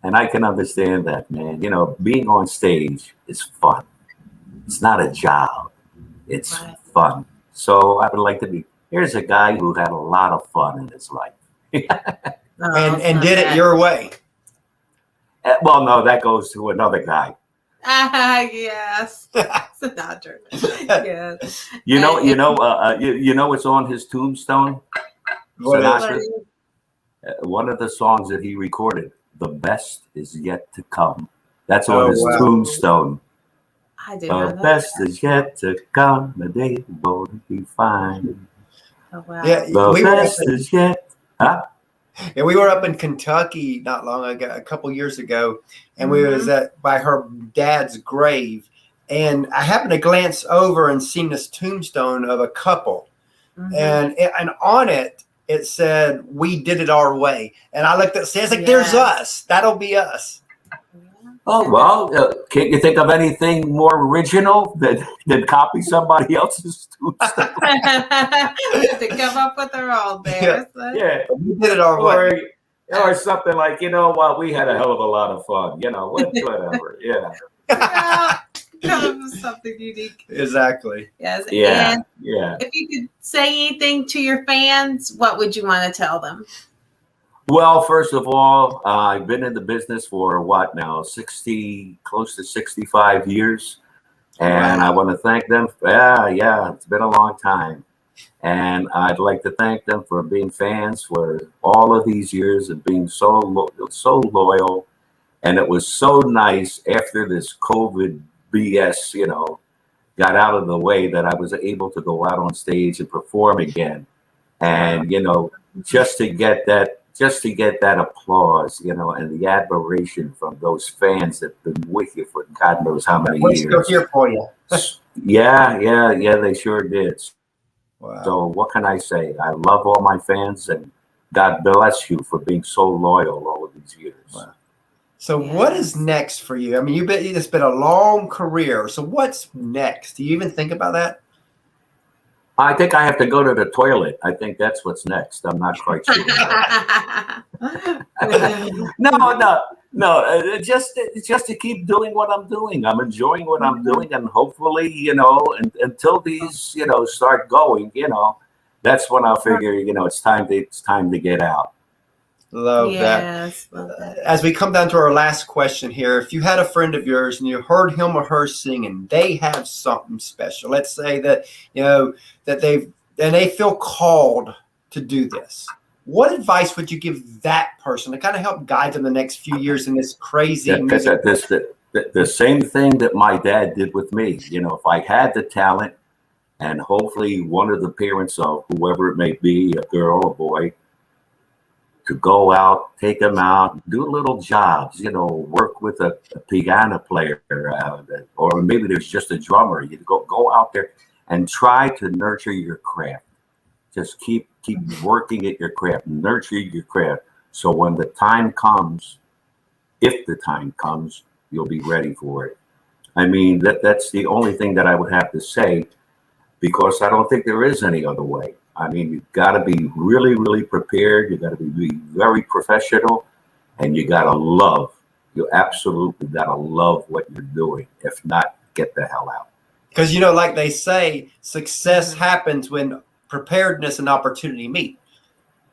Speaker 3: And I can understand that, man. Being on stage is fun. It's not a job. It's fun. So I would like to be. Here's a guy who had a lot of fun in his life.
Speaker 1: and did it your way.
Speaker 3: Well, no, that goes to another guy.
Speaker 2: Yes. Sinatra. Yes.
Speaker 3: You know what's on his tombstone? Sinatra. One of the songs that he recorded, "The Best Is Yet to Come." That's on his tombstone.
Speaker 2: I did not know
Speaker 3: The best is yet to come. The day will be fine.
Speaker 2: Oh, wow.
Speaker 1: Yeah,
Speaker 3: The best is yet. Huh?
Speaker 1: Yeah, we were up in Kentucky not long ago, a couple years ago, and we was by her dad's grave, and I happened to glance over and seen this tombstone of a couple, and on it said, "We did it our way," and I looked at it, it's like, "There's us. That'll be us."
Speaker 3: Oh, well, can't you think of anything more original than copy somebody else's tombstone?
Speaker 2: To come up with their own there.
Speaker 3: Yeah.
Speaker 1: We did it our way.
Speaker 3: Or something like, we had a hell of a lot of fun, whatever. Yeah.
Speaker 2: Come up with something unique.
Speaker 1: Exactly.
Speaker 2: Yes.
Speaker 3: Yeah.
Speaker 2: And
Speaker 3: Yeah.
Speaker 2: if you could say anything to your fans, what would you want to tell them?
Speaker 3: Well, first of all, I've been in the business for what now, close to 65 years. And I want to thank them. Yeah, it's been a long time. And I'd like to thank them for being fans for all of these years and being so loyal. And it was so nice after this COVID BS, got out of the way, that I was able to go out on stage and perform again. And, just to get that applause, and the admiration from those fans that've been with you for God knows how many years.
Speaker 1: We're still here for you.
Speaker 3: Yeah, they sure did.
Speaker 1: Wow.
Speaker 3: So what can I say? I love all my fans, and God bless you for being so loyal all of these years.
Speaker 1: Wow. So what is next for you? I mean, it's been a long career. So what's next? Do you even think about that?
Speaker 3: I think I have to go to the toilet. I think that's what's next. I'm not quite sure. No. Just to keep doing what I'm doing. I'm enjoying what I'm doing, and hopefully, until these, start going, that's when I'll figure, it's time to get out.
Speaker 1: Love that. As we come down to our last question here, if you had a friend of yours and you heard him or her sing and they have something special, let's say that, that they feel called to do this, what advice would you give that person to kind of help guide them the next few years in this crazy music?
Speaker 3: The same thing that my dad did with me. If I had the talent, and hopefully one of the parents of whoever it may be, a girl or boy, to go out, take them out, do little jobs, work with a piano player, or maybe there's just a drummer. You go out there and try to nurture your craft. Just keep working at your craft, nurture your craft. So when the time comes, if the time comes, you'll be ready for it. I mean, that's the only thing that I would have to say, because I don't think there is any other way. I mean, you've got to be really, really prepared. You got to be very professional, and you absolutely got to love what you're doing. If not, get the hell out.
Speaker 1: Because, like they say, success happens when preparedness and opportunity meet.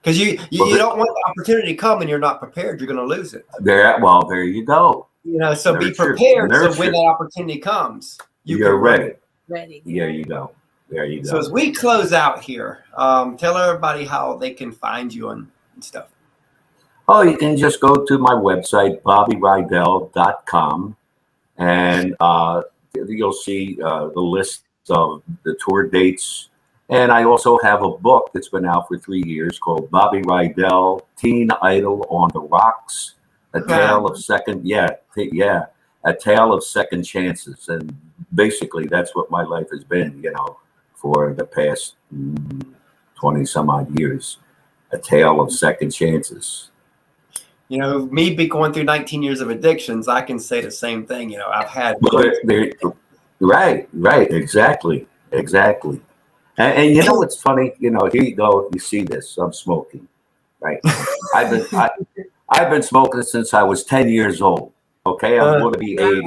Speaker 1: Because you don't want the opportunity to come and you're not prepared. You're going to lose it.
Speaker 3: There you go.
Speaker 1: So be prepared. So when that opportunity comes,
Speaker 3: you're ready.
Speaker 2: Ready.
Speaker 3: There you go.
Speaker 1: So as we close out here, tell everybody how they can find you and stuff.
Speaker 3: Oh, you can just go to my website, BobbyRydell.com, and you'll see the list of the tour dates. And I also have a book that's been out for 3 years called Bobby Rydell, Teen Idol on the Rocks, a tale of a tale of second chances. And basically that's what my life has been, for the past 20 some odd years, a tale of second chances.
Speaker 1: Me be going through 19 years of addictions, I can say the same thing. I've had.
Speaker 3: Right, exactly. And what's funny, here you go, you see this, I'm smoking, right? I've been smoking since I was 10 years old. Okay, I'm going to be 80.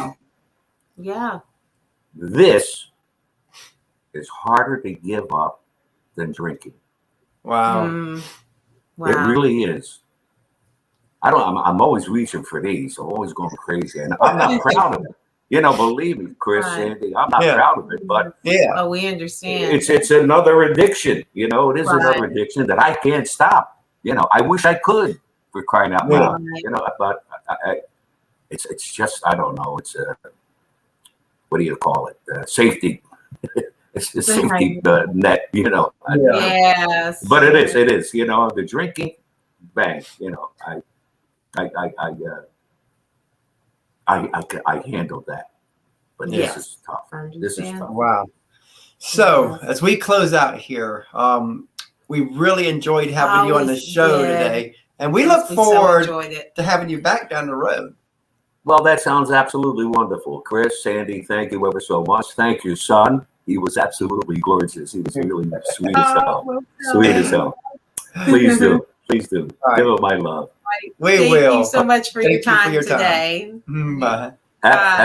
Speaker 2: Yeah.
Speaker 3: This is harder to give up than drinking.
Speaker 1: Wow.
Speaker 3: It really is. I'm always reaching for these. I'm always going crazy, and I'm not proud of it. Believe me, Chris, Sandy, I'm not proud of it, but
Speaker 2: we understand.
Speaker 3: It's another addiction. It is another addiction that I can't stop. I wish I could, for crying out loud. But it's just, I don't know. It's what do you call it? Safety. It's the safety net.
Speaker 2: Yes.
Speaker 3: But it is. The drinking, bang. I handled that, but this is tough. This is tough.
Speaker 1: Wow. So as we close out here, we really enjoyed having you on the show today, and we look forward to having you back down the road.
Speaker 3: Well, that sounds absolutely wonderful, Chris, Sandy. Thank you ever so much. Thank you, son. He was absolutely gorgeous. He was really sweet as hell. Sweet as hell. Please do. Right. Give him my love.
Speaker 1: We will.
Speaker 2: Thank you so much for your time today.
Speaker 1: Bye.
Speaker 3: Bye.